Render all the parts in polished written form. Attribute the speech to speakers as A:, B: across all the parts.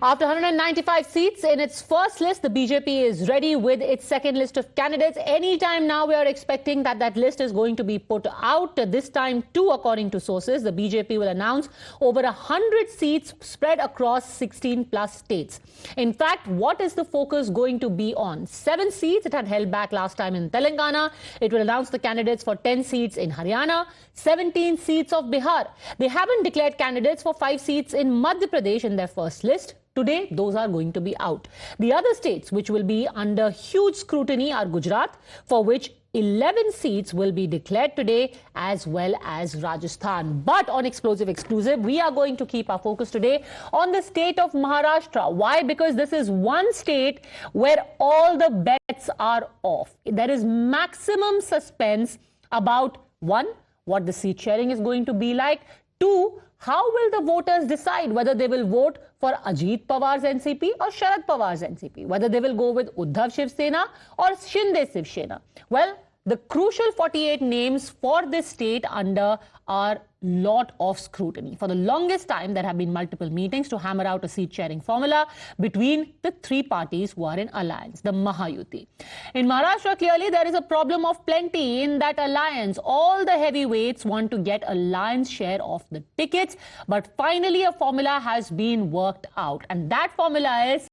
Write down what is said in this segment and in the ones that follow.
A: After 195 seats in its first list, the BJP is ready with its second list of candidates. Anytime now, we are expecting that list is going to be put out. This time, too, according to sources, the BJP will announce over 100 seats spread across 16 plus states. In fact, what is the focus going to be on? 7 seats it had held back last time in Telangana. It will announce the candidates for 10 seats in Haryana, 17 seats of Bihar. They haven't declared candidates for 5 seats in Madhya Pradesh in their first list. Today, those are going to be out. The other states which will be under huge scrutiny are Gujarat, for which 11 seats will be declared today, as well as Rajasthan. But on Explosive Exclusive, we are going to keep our focus today on the state of Maharashtra. Why? Because this is one state where all the bets are off. There is maximum suspense about, 1, what the seat sharing is going to be like, 2, how will the voters decide whether they will vote for Ajit Pawar's NCP or Sharad Pawar's NCP? Whether they will go with Uddhav Shiv Sena or Shinde Shiv Sena? Well, the crucial 48 names for this state under are lot of scrutiny. For the longest time, there have been multiple meetings to hammer out a seat-sharing formula between the 3 parties who are in alliance, the Mahayuti. In Maharashtra, clearly, there is a problem of plenty in that alliance. All the heavyweights want to get a lion's share of the tickets, but finally a formula has been worked out. And that formula is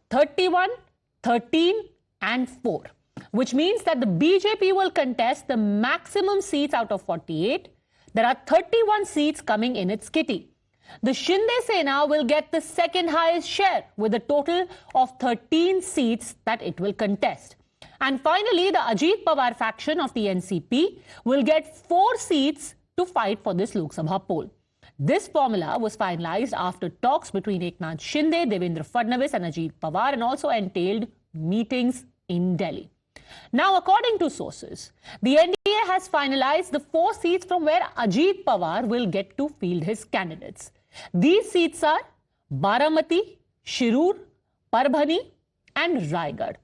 A: 31, 13 and 4. Which means that the BJP will contest the maximum seats out of 48. There are 31 seats coming in its kitty. The Shinde Sena will get the second highest share with a total of 13 seats that it will contest. And finally, the Ajit Pawar faction of the NCP will get 4 seats to fight for this Lok Sabha poll. This formula was finalized after talks between Eknath Shinde, Devendra Fadnavis and Ajit Pawar, and also entailed meetings in Delhi. Now, according to sources, the NDA has finalized the 4 seats from where Ajit Pawar will get to field his candidates. These seats are Baramati, Shirur, Parbhani and Raigad.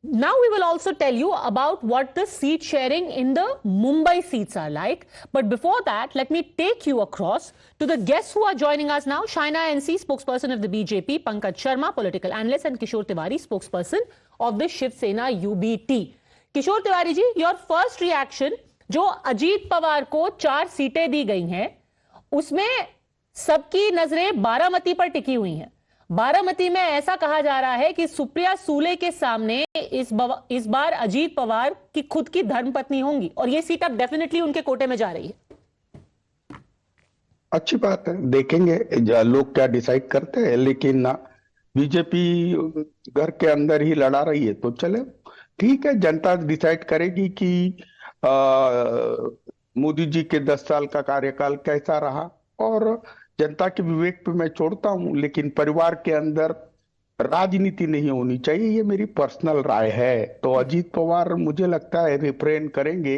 A: Now we will also tell you about what the seat sharing in the Mumbai seats are like. But before that, let me take you across to the guests who are joining us now. Shaina NC, spokesperson of the BJP, Pankaj Sharma, political analyst, and Kishore Tiwari, spokesperson of the Shiv Sena UBT. Kishore Tiwari ji, your first reaction, जो अजीत पवार को 4 सीटें दी गई हैं, उसमें सबकी नजरें बारामती पर टिकी हुई हैं. बारामती में ऐसा कहा जा रहा है कि सुप्रिया सूले के सामने इस बार अजीत पवार की खुद की धर्मपत्नी होंगी और ये सीट अब डेफिनेटली उनके कोटे में जा रही है.
B: अच्छी बात है, देखेंगे लोग क्या डिसाइड करते हैं, लेकिन बीजेपी घर के अंदर ही लड़ा रही है तो चले, ठीक है. जनता डिसाइड करेगी कि मोदी जी के 10 साल का कार्यकाल कैसा रहा, और जनता के विवेक पे मैं छोड़ता हूं, लेकिन परिवार के अंदर राजनीति नहीं होनी चाहिए, ये मेरी पर्सनल राय है. तो अजीत पवार मुझे लगता है रिफ्रेन करेंगे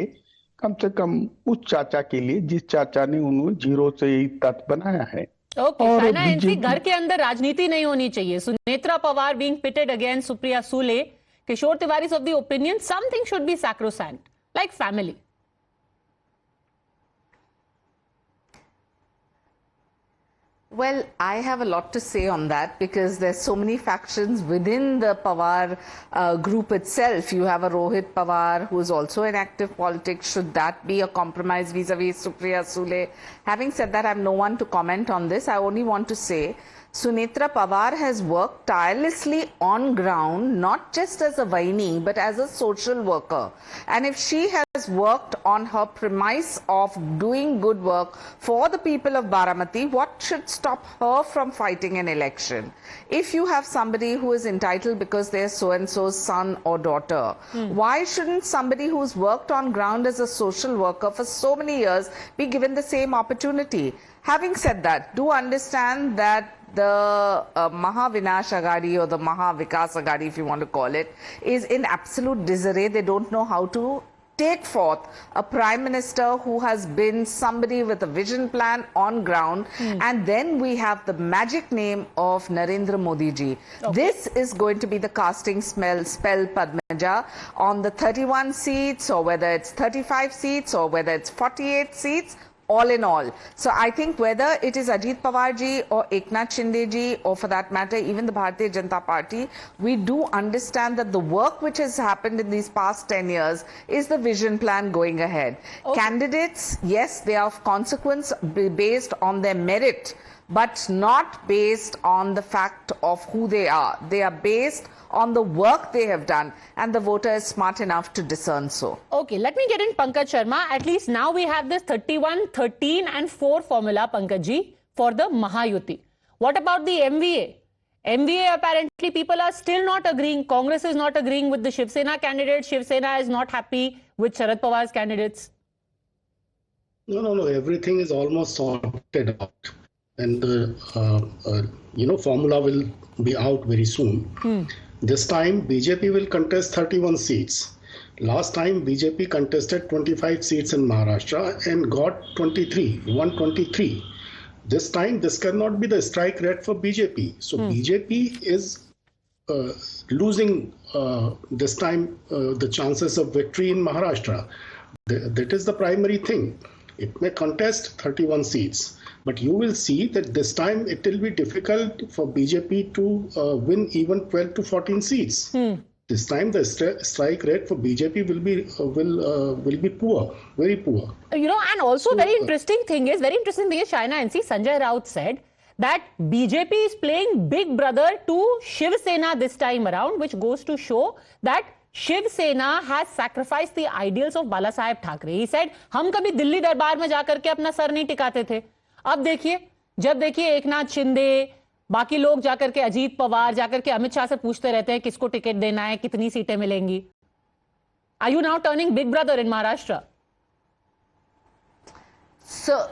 B: कम से कम उस चाचा के लिए जिस चाचा ने उन्हें 0 से तक बनाया है.
A: शाइना एनसी, घर के अंदर राजनीति नहीं होनी चाहिए. Sunetra Pawar being pitted against Supriya Sule. Kishore Tiwari of the opinion something should be sacrosanct like family.
C: Well, I have a lot to say on that because there's so many factions within the Pawar group itself. You have a Rohit Pawar who is also in active politics. Should that be a compromise vis-a-vis Supriya Sule? Having said that, I have no one to comment on this. I only want to say Sunetra Pawar has worked tirelessly on ground, not just as a Vaini, but as a social worker. And if she has worked on her premise of doing good work for the people of Baramati, what should stop her from fighting an election? If you have somebody who is entitled because they're so-and-so's son or daughter, why shouldn't somebody who's worked on ground as a social worker for so many years be given the same opportunity? Having said that, do understand that the Mahavinash Agadi or the Mahavikas Agadi, if you want to call it, is in absolute disarray. They don't know how to take forth a prime minister who has been somebody with a vision plan on ground. And then we have the magic name of Narendra Modi ji. This is going to be the casting spell, Padmaja, on the 31 seats, or whether it's 35 seats, or whether it's 48 seats. all in all. So I think whether it is Ajit Pawar ji or Eknath Shinde ji, or for that matter even the Bharatiya Janata Party, we do understand that the work which has happened in these past 10 years is the vision plan going ahead.
A: Okay.
C: Candidates, yes, they are of consequence based on their merit, but not based on the fact of who they are. They are based on the work they have done, and the voter is smart enough to discern so.
A: Okay, let me get in Pankaj Sharma. At least now we have this 31, 13 and 4 formula, Pankaj ji, for the Mahayuti. What about the MVA? MVA, apparently people are still not agreeing. Congress is not agreeing with the Shiv Sena candidate. Shiv Sena is not happy with Sharad Pawar's candidates.
D: No. Everything is almost sorted out. And the formula will be out very soon. This time BJP will contest 31 seats. Last time BJP contested 25 seats in Maharashtra and got 123. This time this cannot be the strike rate for BJP. So BJP is losing this time the chances of victory in Maharashtra. That is the primary thing. It may contest 31 seats. But you will see that this time it will be difficult for BJP to win even 12 to 14 seats. This time the strike rate for BJP will be poor, very poor.
A: And also very interesting thing is Shaina NC, Sanjay Raut said that BJP is playing big brother to Shiv Sena this time around, which goes to show that Shiv Sena has sacrificed the ideals of Bala Saheb Thackeray. He said, हम कभी दिल्ली दरबार में जाकर के अपना sir नहीं टिकाते थे. अब देखिए, जब देखिए एकनाथ शिंदे, बाकी लोग जाकर के अजीत पवार जाकर के अमित शाह से पूछते रहते हैं किसको टिकट देना है, कितनी सीटें मिलेंगी. Are you now turning big brother in Maharashtra?
C: So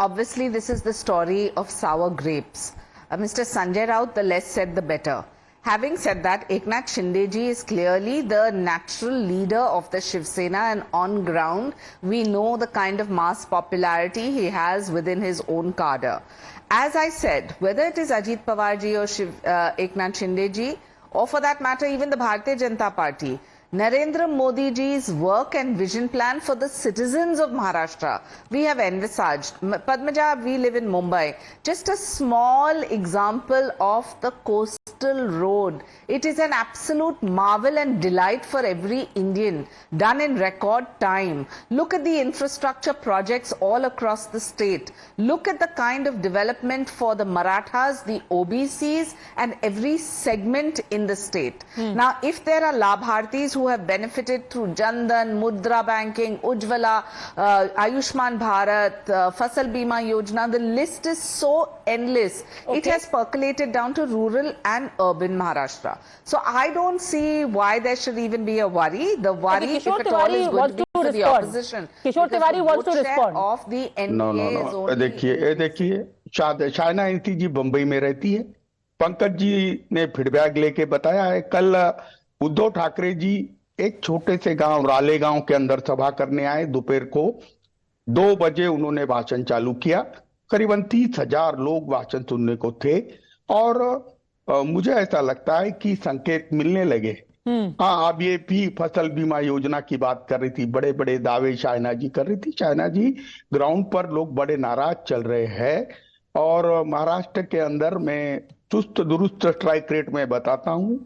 C: obviously this is the story of sour grapes. Mr. Sanjay Raut, the less said the better. Having said that, Eknath Shinde ji is clearly the natural leader of the Shiv Sena, and on ground we know the kind of mass popularity he has within his own cadre. As I said, whether it is Ajit Pawar ji or Eknath Shinde ji, or for that matter even the Bharatiya Janata Party, Narendra Modi ji's work and vision plan for the citizens of Maharashtra, we have envisaged. Padmaja, we live in Mumbai. Just a small example of the coastal road. It is an absolute marvel and delight for every Indian, done in record time. Look at the infrastructure projects all across the state. Look at the kind of development for the Marathas, the OBCs, and every segment in the state. Now, if there are Labhartis who have benefited through Jandan, Mudra Banking, Ujjwala, Ayushman Bharat, Fasal Bima Yojana, the list is so endless. Okay. It has percolated down to rural and urban Maharashtra. So I don't see why there should even be a worry. The worry, if at all, is going to be for the opposition.
A: Kishore Tiwari wants to respond.
C: Of the NPA is only...
B: देखिए Shaina NC जी बंबई में रहती है. पंकज जी ने feedback लेके बताया है. कल उद्धव ठाकरे जी एक छोटे से गांव राले गांव के अंदर सभा करने आए. दोपहर को 2 बजे उन्होंने भाषण चालू किया. करीबन 30,000 लोग भाषण सुनने को थे और मुझे ऐसा लगता है कि संकेत मिलने लगे. हाँ, अब ये भी फसल बीमा योजना की बात कर रही थी. बड़े बड़े दावे शाइना जी कर रही थी. शाइना जी, ग्राउंड पर लोग बड़े नाराज चल रहे हैं और महाराष्ट्र के अंदर मैं चुस्त दुरुस्त स्ट्राइक रेट में बताता हूँ.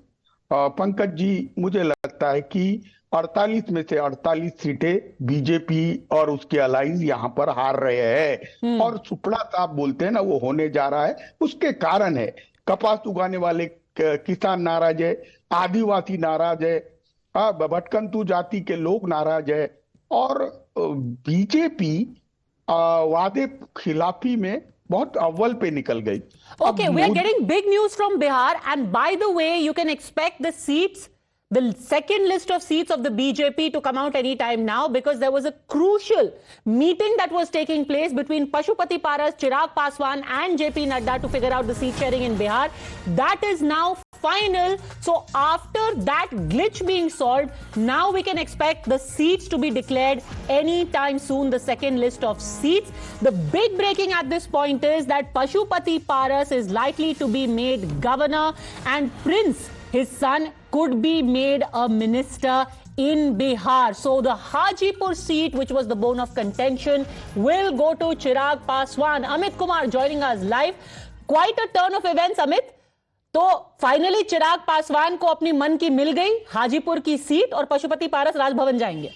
B: पंकज जी, मुझे लगता है कि 48 में से 48 सीटें बीजेपी और उसके अलाइंस यहाँ पर हार रहे हैं. और सुपड़ा साहब बोलते हैं ना, वो होने जा रहा है. उसके कारण है कपास उगाने वाले किसान नाराज है, आदिवासी नाराज है, भटकंतु जाति के लोग नाराज है और बीजेपी वादे खिलाफी में बहुत अव्वल पे निकल गई.
A: Okay, we are getting big news from Bihar, and by the way, you can expect the seats, the second list of seats of the BJP to come out anytime now, because there was a crucial meeting that was taking place between Pashupati Paras, Chirag Paswan and JP Nadda to figure out the seat sharing in Bihar. That is now final. So after that glitch being solved, now we can expect the seats to be declared anytime soon, the second list of seats. The big breaking at this point is that Pashupati Paras is likely to be made governor, and Prince, his son, could be made a minister in Bihar. So the Hajipur seat, which was the bone of contention, will go to Chirag Paswan. Amit Kumar joining us live. Quite a turn of events, Amit. तो finally Chirag Paswan को अपनी मन की मिल गई हाजीपुर की seat और पशुपति पारस राजभवन जाएंगे।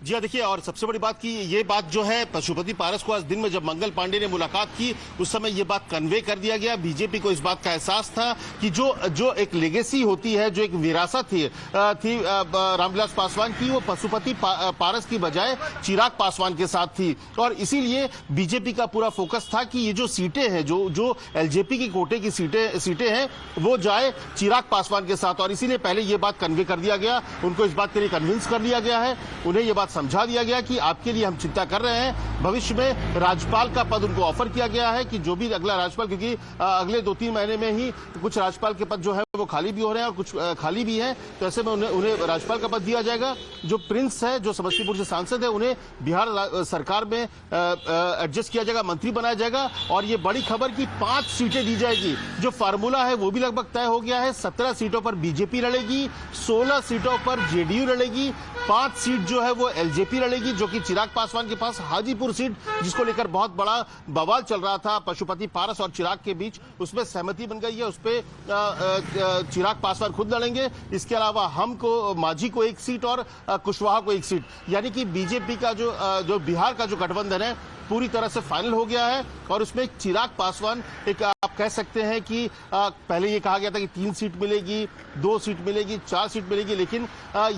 E: जी हाँ, देखिए, और सबसे बड़ी बात की ये बात जो है, पशुपति पारस को आज दिन में जब मंगल पांडे ने मुलाकात की उस समय ये बात कन्वे कर दिया गया। बीजेपी को इस बात का एहसास था कि जो एक लेगेसी होती है, जो एक विरासत थी रामविलास पासवान की, वो पशुपति पारस की बजाय चिराग पासवान के साथ थी। और इसीलिए बीजेपी का पूरा फोकस था कि ये जो सीटें हैं, जो एलजेपी की कोटे की सीटें हैं, वो जाए चिराग पासवान के साथ। और इसीलिए पहले ये बात कन्वे कर दिया गया, उनको इस बात के लिए कन्विंस कर दिया गया है, उन्हें ये बात समझा दिया गया कि आपके लिए हम चिंता कर रहे हैं। भविष्य में राज्यपाल का पद उनको ऑफर किया गया है कि जो भी अगला राज्यपाल, क्योंकि अगले 2-3 महीने में ही कुछ राज्यपाल के पद जो है वो खाली भी हो रहे हैं और कुछ खाली भी हैं, तो ऐसे में उन्हें राज्यपाल का पद दिया जाएगा। जो प्रिंस है, जो समस्तीपुर से सांसद है, उन्हें बिहार सरकार में एडजस्ट किया जाएगा, मंत्री बनाया जाएगा। और ये बड़ी खबर कि 5 सीटें दी जाएगी। जो फार्मूला है वो भी लगभग तय हो गया है। 17 सीटों पर बीजेपी लड़ेगी, 16 सीटों पर जेडीयू लड़ेगी, 5 सीट जो है वो एलजेपी लड़ेगी, जो कि चिराग पासवान के पास हाजीपुर सीट, जिसको लेकर बहुत बड़ा बवाल चल रहा था पशुपति पारस और चिराग के बीच, उसमें सहमति बन गई है। उस पर चिराग पासवान खुद लड़ेंगे। इसके अलावा हमको, मांझी को 1 सीट और कुशवाहा को 1 सीट, यानी कि बीजेपी का जो बिहार का जो गठबंधन है पूरी तरह से फाइनल हो गया है। और उसमें चिराग पासवान, एक आप कह सकते हैं कि पहले ये कहा गया था कि 3 सीट मिलेगी, 2 सीट मिलेगी, 4 सीट मिलेगी, लेकिन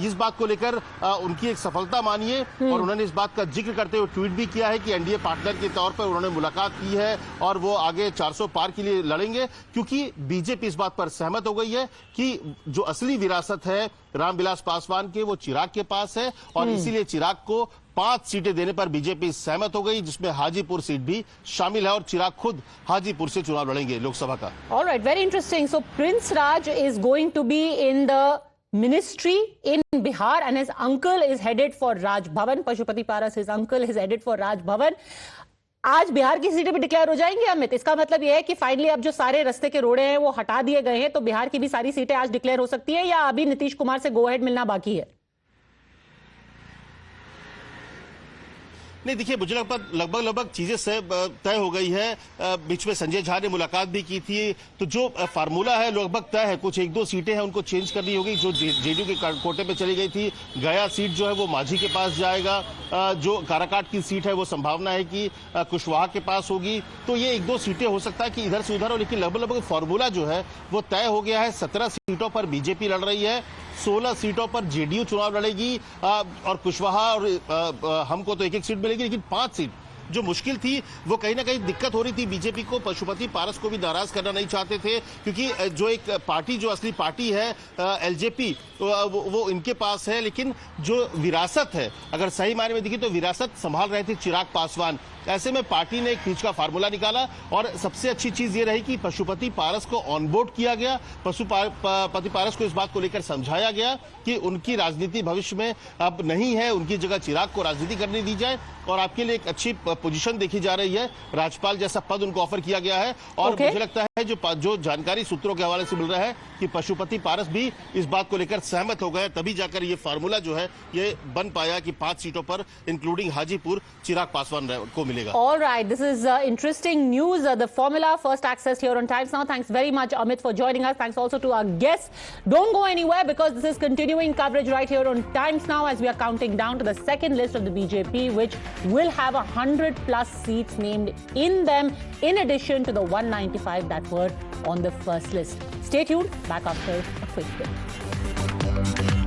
E: इस बात को लेकर उनकी एक सफलता मानिए। और उन्होंने इस बात का जिक्र करते हुए ट्वीट भी किया है कि एनडीए पार्टनर के तौर पर उन्होंने मुलाकात की है और वो आगे 400 पार के लिए लड़ेंगे, क्योंकि बीजेपी इस बात पर सहमत हो गई है कि जो असली विरासत है रामविलास पासवान के, वो चिराग के पास है। और इसीलिए चिराग को 5 सीटें देने पर बीजेपी सहमत हो गई, जिसमें हाजीपुर सीट भी शामिल है। और चिराग खुद हाजीपुर से चुनाव लड़ेंगे लोकसभा का।
A: Alright, very interesting. So Prince Raj is going to be in the ministry in Bihar and his uncle is headed for Raj Bhavan. Pashupati Paras, his uncle, is headed for Raj Bhavan. आज बिहार की सीटें भी declare हो जाएंगे अमित। इसका मतलब यह है कि फाइनली अब जो सारे रास्ते के रोड़े हैं वो हटा दिए गए हैं, तो बिहार की भी सारी सीटें आज डिक्लेयर हो सकती है, या अभी नीतीश कुमार से गो अहेड मिलना बाकी है?
E: नहीं, देखिए, मुझे लगभग चीजें तय हो गई है। बीच में संजय झा ने मुलाकात भी की थी, तो जो फार्मूला है लगभग तय है। कुछ 1-2 सीटें हैं, उनको चेंज करनी होगी। जो जेडीयू के कोटे पे चली गई थी, गया सीट जो है वो मांझी के पास जाएगा। जो काराकाट की सीट है वो संभावना है कि कुशवाहा के पास होगी। तो ये 1-2 सीटें हो सकता है कि इधर से उधर हो, लेकिन लगभग फॉर्मूला जो है वो तय हो गया है। 17 सीटों पर बीजेपी लड़ रही है, 16 सीटों पर जेडीयू चुनाव लड़ेगी। और कुशवाहा और हमको तो 1-1 सीट मिलेगी, लेकिन 5 सीट जो मुश्किल थी, वो कहीं ना कहीं दिक्कत हो रही थी बीजेपी को। पशुपति पारस को भी नाराज करना नहीं चाहते थे, क्योंकि जो एक पार्टी, जो असली पार्टी है एलजेपी, वो इनके पास है। लेकिन जो विरासत है, अगर सही मायने में देखिए तो विरासत संभाल रहे थे चिराग पासवान। ऐसे में पार्टी ने एक पिच का फार्मूला निकाला, और सबसे अच्छी चीज ये रही कि पशुपति पारस को ऑनबोर्ड किया गया। पशुपति पारस को इस बात को लेकर समझाया गया कि उनकी राजनीति भविष्य में अब नहीं है, उनकी जगह चिराग को राजनीति करने दी जाए। और आपके लिए एक अच्छी पोजीशन देखी जा रही है, राज्यपाल जैसा पद उनको ऑफर किया गया है। और मुझे लगता है जो जानकारी सूत्रों के हवाले से मिल रहा है कि पशुपति पारस भी इस बात को लेकर सहमत हो गए, तभी जाकर ये फार्मूला जो है ये बन पाया कि 5 सीटों पर इंक्लूडिंग हाजीपुर चिराग पासवान को मिलेगा।
A: All right, this is interesting news. The formula first accessed here on Times Now. Thanks very much, Amit, for joining us. Thanks also to our guests. Don't go anywhere, because this is continuing coverage right here on Times Now as we are counting down to the second list of the BJP, which will have 100+ seats named in them, in addition to the 195 that were on the first list. Stay tuned. Back after a quick break.